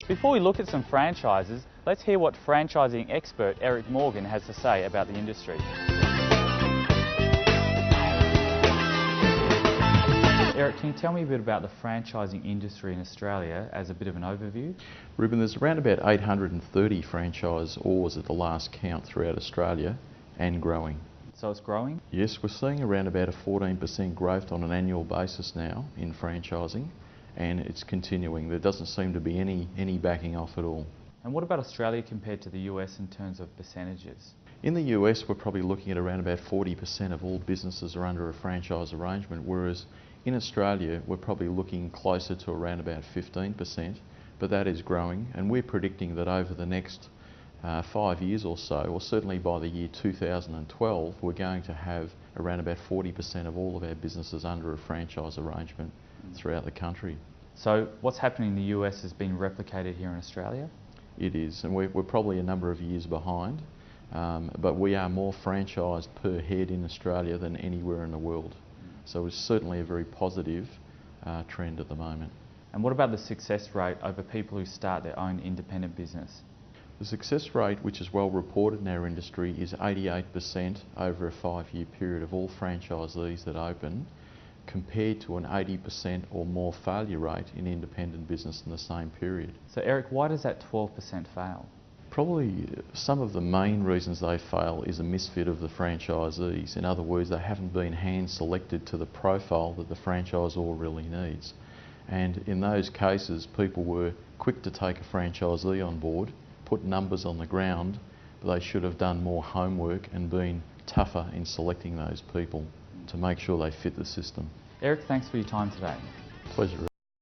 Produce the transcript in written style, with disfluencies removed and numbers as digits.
Before we look at some franchises, let's hear what franchising expert Eric Morgan has to say about the industry. Eric, can you tell me a bit about the franchising industry in Australia as a bit of an overview? Reuben, there's around about 830 franchisors at the last count throughout Australia and growing. So it's growing? Yes, we're seeing around about a 14% growth on an annual basis now in franchising, and it's continuing. There doesn't seem to be any backing off at all. And what about Australia compared to the US in terms of percentages? In the US, we're probably looking at around about 40% of all businesses are under a franchise arrangement, whereas in Australia, we're probably looking closer to around about 15%, but that is growing, and we're predicting that over the next 5 years or so, or certainly by the year 2012, we're going to have around about 40% of all of our businesses under a franchise arrangement throughout the country. So what's happening in the US has been replicated here in Australia? It is, and we're probably a number of years behind, but we are more franchised per head in Australia than anywhere in the world. So it's certainly a very positive trend at the moment. And what about the success rate over people who start their own independent business? The success rate, which is well reported in our industry, is 88% over a 5-year period of all franchisees that open, compared to an 80% or more failure rate in independent business in the same period. So Eric, why does that 12% fail? Probably some of the main reasons they fail is a misfit of the franchisees. In other words, they haven't been hand selected to the profile that the franchisor really needs. And in those cases, people were quick to take a franchisee on board, put numbers on the ground, but they should have done more homework and been tougher in selecting those people to make sure they fit the system. Eric, thanks for your time today. Pleasure.